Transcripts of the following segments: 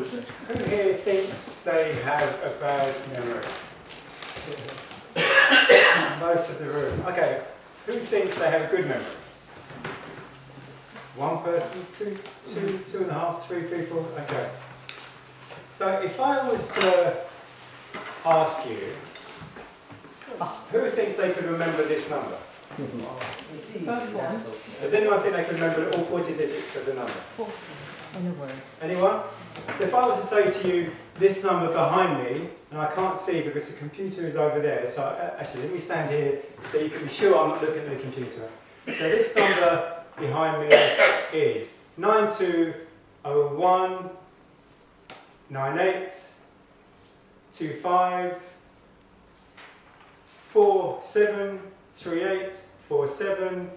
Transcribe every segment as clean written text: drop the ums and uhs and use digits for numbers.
Who here thinks they have a bad memory? Most of the room. Okay. Who thinks they have a good memory? One person, two and a half, three people. Okay. So if I was to ask you, who thinks they could remember this number? Does anyone think they can remember all 40 digits of the number? Anyone? So if I was to say to you, this number behind me, and I can't see because the computer is over there, so actually let me stand here so you can be sure I'm not looking at the computer. So this number behind me is 9201 98 25 47 38 47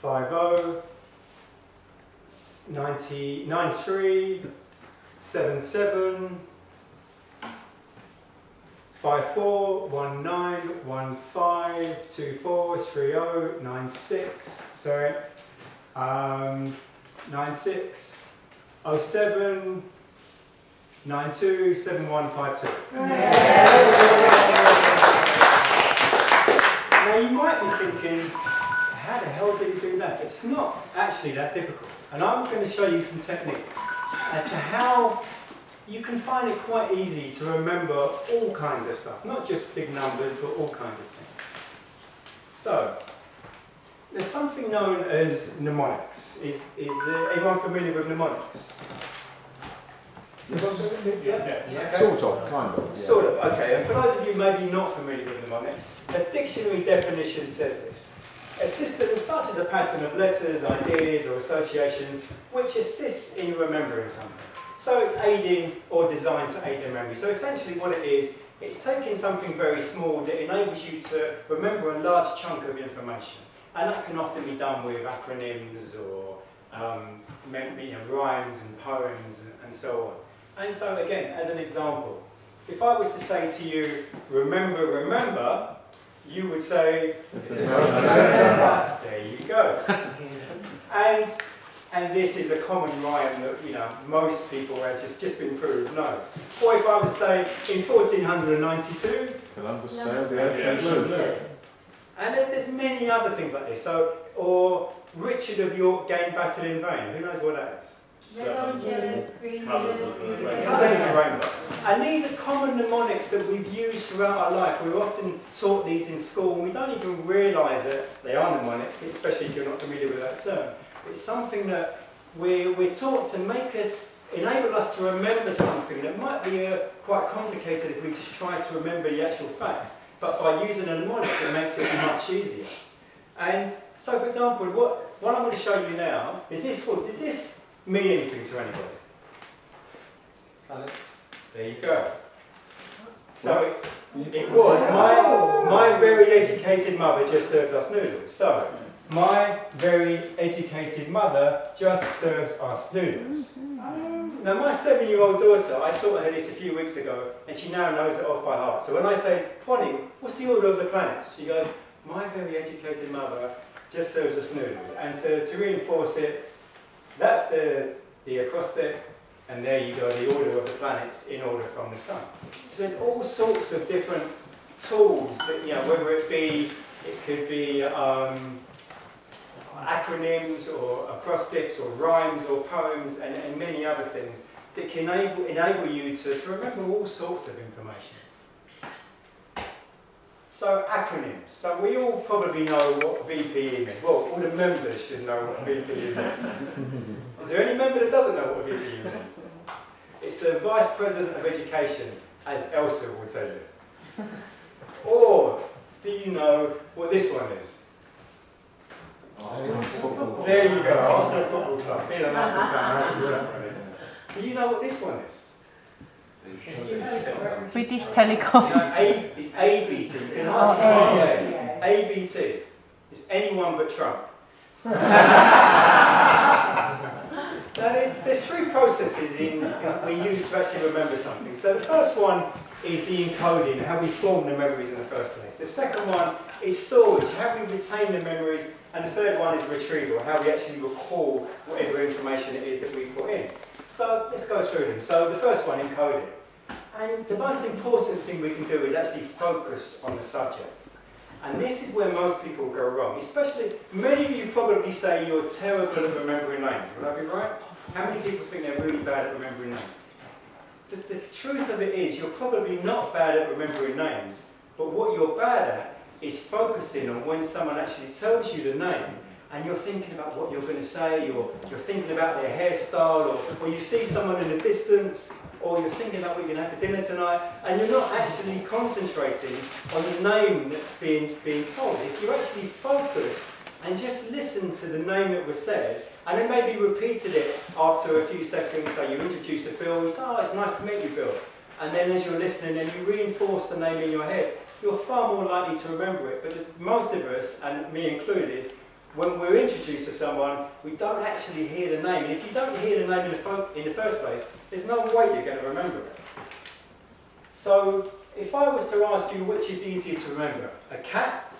50 93 77 54 19 15 24 30 96 sorry 96 07 92 7152. Now you might be thinking, how the hell did you do that? It's not actually that difficult. And I'm going to show you some techniques as to how you can find it quite easy to remember all kinds of stuff, not just big numbers, but all kinds of things. So, there's something known as mnemonics. Is anyone familiar with mnemonics? Yeah. Sort of, kind of. Yeah. Sort of, okay. And for those of you maybe not familiar with mnemonics, a dictionary definition says this. A system such as a pattern of letters, ideas or associations which assists in remembering something. So it's aiding or designed to aid the memory. So essentially what it is, it's taking something very small that enables you to remember a large chunk of information. And that can often be done with acronyms or rhymes and poems and so on. And so again, as an example, if I was to say to you, remember, remember, you would say, there you go. And this is a common rhyme that most people have just been proved knows. Or if I was to say, in 1492, Columbus sailed the ocean blue. And there's many other things like this. So, or Richard of York gained battle in vain. Who knows what that is? Red, yellow, green, Colours of the rainbow. And these are common mnemonics that we've used throughout our life. We're often taught these in school and we don't even realise that they are mnemonics, especially if you're not familiar with that term. It's something that we're taught to enable us to remember something that might be quite complicated if we just try to remember the actual facts. But by using a mnemonic, it makes it much easier. And so, for example, what I'm going to show you now is this. Does this mean anything to anybody? Alex? There you go. So it was my very educated mother just serves us noodles. So my very educated mother just serves us noodles. Now my 7-year-old daughter, I taught her this a few weeks ago, and she now knows it off by heart. So when I say, Bonnie, what's the order of the planets? She goes, my very educated mother just serves us noodles. And to reinforce it, that's the acrostic, and there you go, the order of the planets in order from the sun. So there's all sorts of different tools that, whether it could be acronyms or acrostics or rhymes or poems and many other things that can enable you to remember all sorts of information. So acronyms. So we all probably know what VPE means. Well, all the members should know what VPE means. Is there any member that doesn't know what VPE means? It's the Vice President of Education, as Elsa will tell you. Or do you know what this one is? There you go, Arsenal Football Club. Being an Arsenal fan, do you know what this one is? British Telecom. It's ABT. You can answer ABT. It's anyone but Trump. Now there's three processes we use to actually remember something. So the first one is the encoding, how we form the memories in the first place. The second one is storage, how we retain the memories. And the third one is retrieval, how we actually recall whatever information it is that we put in. So let's go through them. So the first one, encoding. And the most important thing we can do is actually focus on the subject. And this is where most people go wrong. Especially, many of you probably say you're terrible at remembering names. Would that be right? How many people think they're really bad at remembering names? The truth of it is you're probably not bad at remembering names, but what you're bad at is focusing on when someone actually tells you the name and you're thinking about what you're going to say, or you're thinking about their hairstyle, or you see someone in the distance, or you're thinking about what you're going to have for dinner tonight, and you're not actually concentrating on the name that's being told. If you actually focus and just listen to the name that was said, and then maybe repeated it after a few seconds, so you introduce the Bill, you say, oh, it's nice to meet you, Bill. And then as you're listening and you reinforce the name in your head, you're far more likely to remember it. But most of us, and me included, when we're introduced to someone, we don't actually hear the name. And if you don't hear the name in the first place, there's no way you're going to remember it. So if I was to ask you which is easier to remember, a cat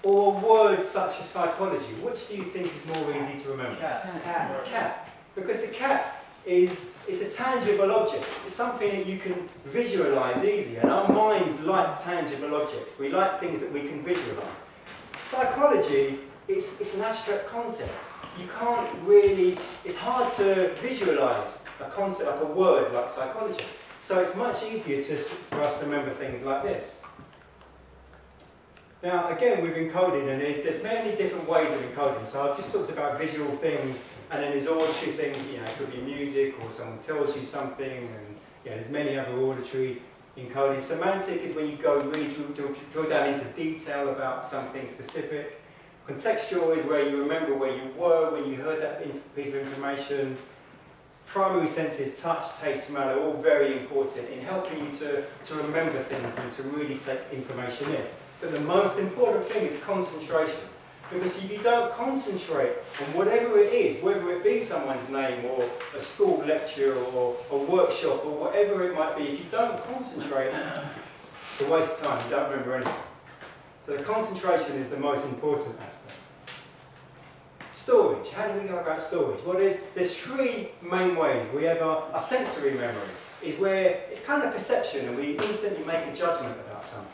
or words such as psychology, which do you think is more easy to remember? Cat. Because a cat is a tangible object. It's something that you can visualise easy, and our minds like tangible objects. We like things that we can visualise. Psychology, it's an abstract concept. You can't really, it's hard to visualise a concept like a word like psychology. So it's much easier for us to remember things like this. Now, again, with encoding, and there's many different ways of encoding. So I've just talked about visual things, and then there's auditory things. You know, it could be music, or someone tells you something, and there's many other auditory encoding. Semantic is when you go really drill down into detail about something specific. Contextual is where you remember where you were when you heard that piece of information. Primary senses, touch, taste, smell, are all very important in helping you to remember things and to really take information in. But the most important thing is concentration. Because if you don't concentrate on whatever it is, whether it be someone's name or a school lecture or a workshop or whatever it might be, if you don't concentrate, it's a waste of time, you don't remember anything. So the concentration is the most important aspect. Storage, how do we go about storage? Well, there's three main ways. We have our sensory memory, is where it's kind of perception and we instantly make a judgment about something.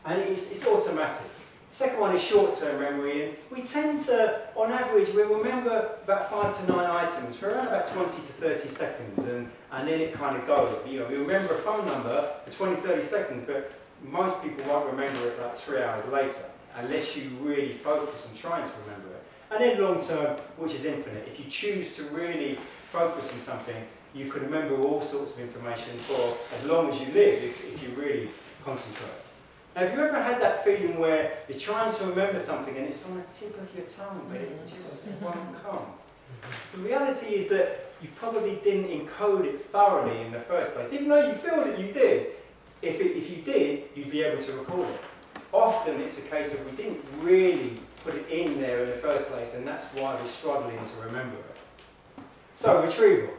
And it's automatic. The second one is short-term memory, and we tend to, on average, we'll remember about 5 to 9 items for around about 20 to 30 seconds, and then it kind of goes. You know, we remember a phone number for 20, 30 seconds, but most people won't remember it like 3 hours later, unless you really focus on trying to remember it. And then long-term, which is infinite. If you choose to really focus on something, you can remember all sorts of information for as long as you live, if you really concentrate. Now, have you ever had that feeling where you're trying to remember something and it's on the tip of your tongue, but it just won't come? The reality is that you probably didn't encode it thoroughly in the first place, even though you feel that you did. If you did, you'd be able to recall it. Often it's a case of we didn't really put it in there in the first place, and that's why we're struggling to remember it. So, retrieval.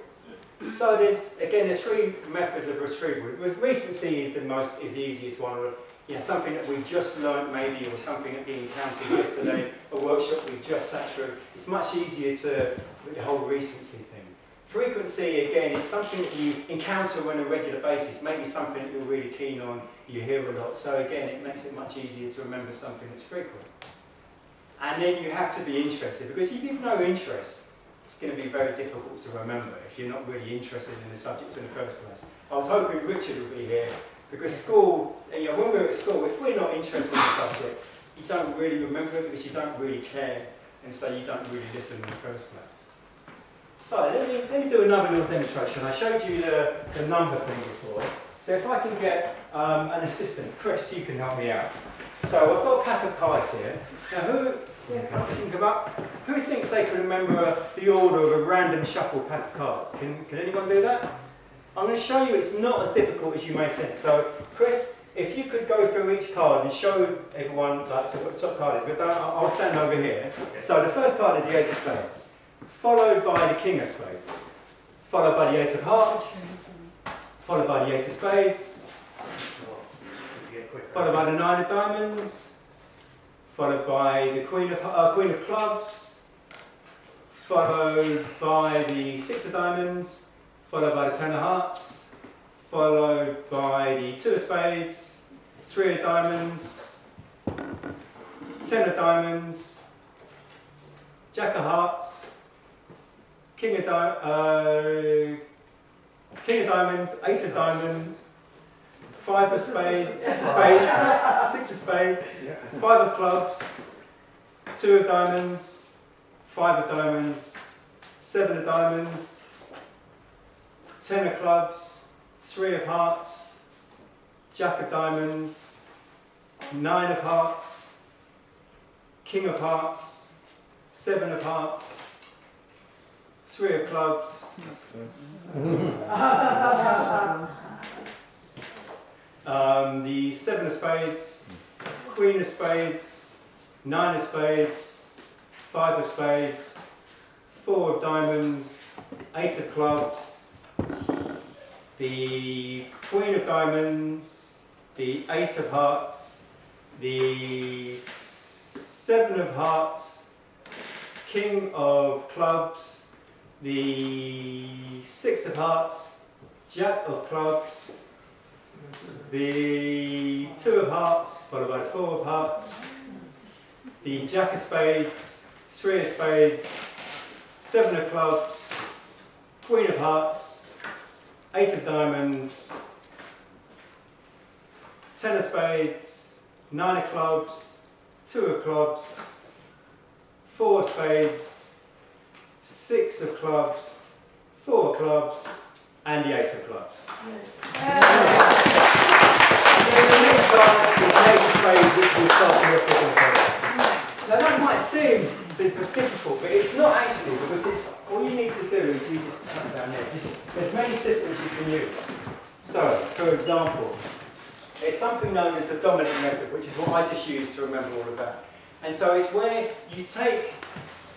So there's three methods of retrieval. Recency is the easiest one. You know, something that we just learned maybe, or something that we encountered yesterday, a workshop we just sat through. It's much easier to, with the whole recency thing. Frequency, again, it's something that you encounter on a regular basis, maybe something that you're really keen on, you hear a lot. So again, it makes it much easier to remember something that's frequent. And then you have to be interested, because if you've no interest, it's going to be very difficult to remember if you're not really interested in the subject in the first place. I was hoping Richard would be here, because school, you know, when we're at school, if we're not interested in the subject, you don't really remember it because you don't really care, and so you don't really listen in the first place. So let me do another little demonstration. I showed you the number thing before. So if I can get an assistant, Chris, you can help me out. So I've got a pack of cards here. Now who thinks they can remember the order of a random shuffle pack of cards? Can anyone do that? I'm going to show you it's not as difficult as you may think. So, Chris, if you could go through each card and show everyone what the top card is, but I'll stand over here. So the first card is the Ace of Spades, followed by the King of Spades, followed by the Eight of Hearts, followed by the Eight of Spades, followed by the Nine of Diamonds, followed by the Queen of Clubs, followed by the Six of Diamonds, followed by the 10 of hearts, followed by the 2 of spades, 3 of diamonds, 10 of diamonds, Jack of hearts, King of diamonds, Ace of diamonds, 5 of spades, 6 of spades, 6 of spades, 5 of clubs, 2 of diamonds, 5 of diamonds, 7 of diamonds, 10 of clubs, 3 of hearts, Jack of diamonds, 9 of hearts, King of hearts, 7 of hearts, 3 of clubs, the 7 of spades, Queen of spades, 9 of spades, 5 of spades, 4 of diamonds, 8 of clubs, the Queen of diamonds, the Ace of hearts, the 7 of hearts, King of clubs, the 6 of hearts, Jack of clubs, the 2 of hearts, followed by the 4 of hearts, the Jack of spades, 3 of spades, 7 of clubs, Queen of hearts, 8 of diamonds, 10 of spades, 9 of clubs, 2 of clubs, 4 of spades, 6 of clubs, 4 of clubs, and the Ace of clubs. And then the next part is the Ace of spades, which we'll start to look at. Now that might seem difficult, but it's not actually, because it's all you need to do is you just turn down there. There's many systems you can use. So, for example, it's something known as the dominant method, which is what I just used to remember all of that. And so it's where you take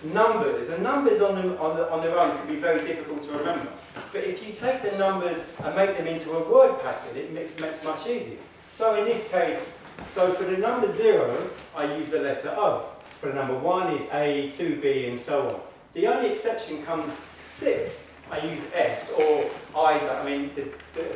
numbers, and numbers on their own can be very difficult to remember. But if you take the numbers and make them into a word pattern, it makes it much easier. So in this case, so for the number 0, I use the letter O. For the number 1 is A, 2, B, and so on. The only exception comes 6. I use S, or I mean, the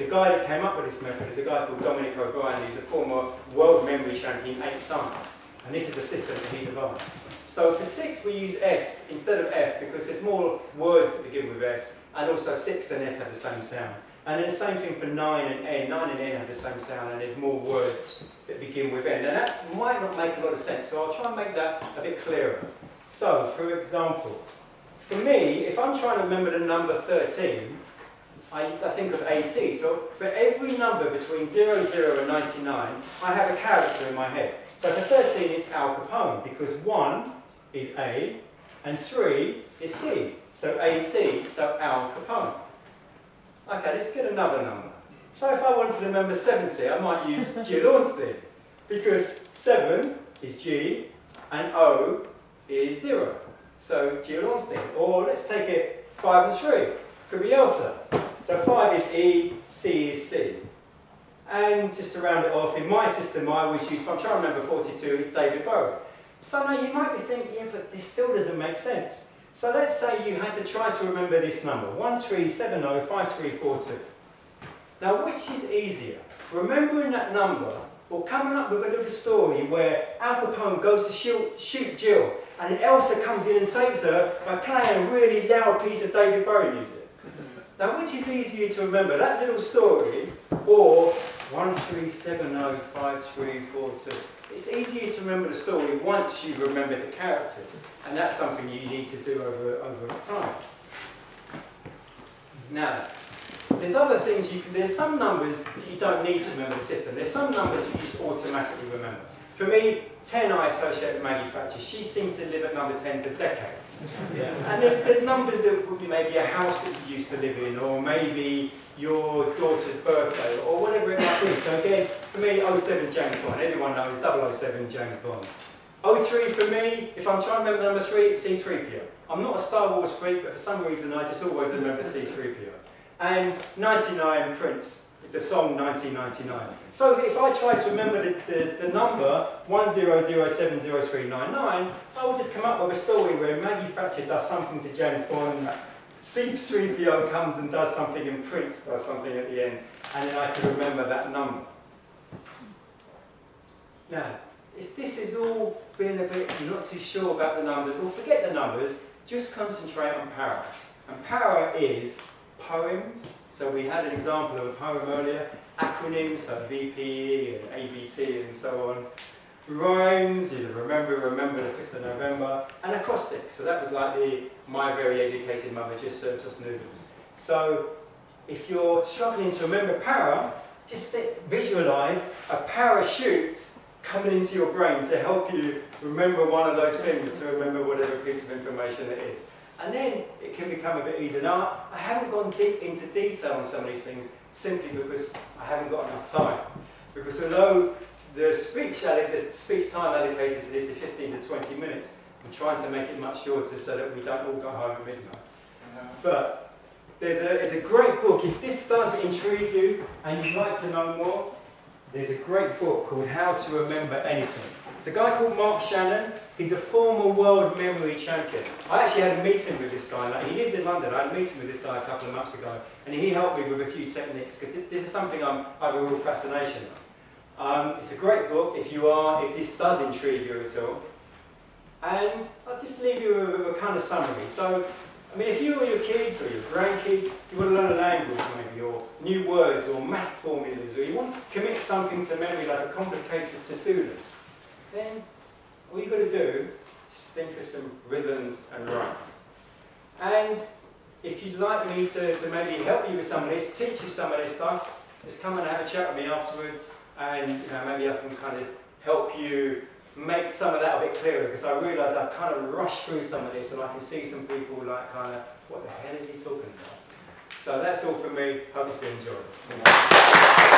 guy that came up with this method is a guy called Dominic O'Brien, who's a former world memory champion 8 times. And this is a system that he devised. So for 6 we use S instead of F because there's more words that begin with S, and also 6 and S have the same sound. And then the same thing for 9 and N. 9 and N have the same sound, and there's more words that begin with N. And that might not make a lot of sense, so I'll try and make that a bit clearer. So, for example, for me, if I'm trying to remember the number 13, I think of AC. So for every number between 00 and 99, I have a character in my head. So for 13, it's Al Capone, because 1 is A, and 3 is C. So AC, so Al Capone. Okay, let's get another number. So if I wanted to remember 70, I might use Jill Ornstein, because 7 is G, and O is 0. So Jill Ornstein. Or let's take it 5 and 3. Could be Elsa. So 5 is E, C is C. And just to round it off, in my system I always use, if I'm trying to remember 42, it's David Bowie. So now you might be thinking, yeah, but this still doesn't make sense. So let's say you had to try to remember this number, 13705342. Now which is easier? Remembering that number or coming up with a little story where Al Capone goes to shoot Jill and then Elsa comes in and saves her by playing a really loud piece of David Bowie music? Now which is easier to remember, that little story or 13705342? It's easier to remember the story once you remember the characters, and that's something you need to do over time. Now, there's other things there's some numbers that you don't need to remember the system. There's some numbers you just automatically remember. For me, 10 I associate with Maggie Thatcher. She seemed to live at number 10 for decades. Yeah. And there's numbers that would be maybe a house that you used to live in, or maybe your daughter's birthday, or whatever it might be. So again, for me, 07 James Bond. Everyone knows 007 James Bond. 03 for me, if I'm trying to remember number 3, it's C3PO. I'm not a Star Wars freak, but for some reason I just always remember C3PO. And 99 Prince, the song 1999. So if I try to remember the number 10070399, I will just come up with a story where Maggie Thatcher does something to James Bond C3PO comes and does something and Prince does something at the end, and then I can remember that number. Now, if this has all been a bit, you're not too sure about the numbers, or forget the numbers, just concentrate on para. And para is poems. So we had an example of a poem earlier. Acronyms, so VPE and ABT and so on. Rhymes, you remember the 5th of November. And acrostics, so that was like my very educated mother just serves us noodles. So if you're struggling to remember para, just visualise a parachute coming into your brain to help you remember one of those things, to remember whatever piece of information it is. And then it can become a bit easier. Now, I haven't gone deep into detail on some of these things simply because I haven't got enough time. Because although the speech time allocated to this is 15 to 20 minutes, I'm trying to make it much shorter so that we don't all go home at midnight. But there's a great book. If this does intrigue you and you'd like to know more, there's a great book called How to Remember Anything. It's a guy called Mark Shannon. He's a former world memory champion. I actually had a meeting with this guy. He lives in London. I had a meeting with this guy a couple of months ago, and he helped me with a few techniques because this is something I have a real fascination on. It's a great book if this does intrigue you at all. And I'll just leave you with a kind of summary. So, I mean, if you or your kids or your grandkids, you want to learn a language maybe, or new words, or math formulas, or you want to commit something to memory like a complicated to-do list, then all you've got to do is just think of some rhythms and rhymes. And if you'd like me to maybe help you with some of this, teach you some of this stuff, just come and have a chat with me afterwards, and maybe I can kind of help you make some of that a bit clearer, because I realise I've kind of rushed through some of this and I can see some people like kind of, what the hell is he talking about? So that's all from me. Hope it's been enjoyable.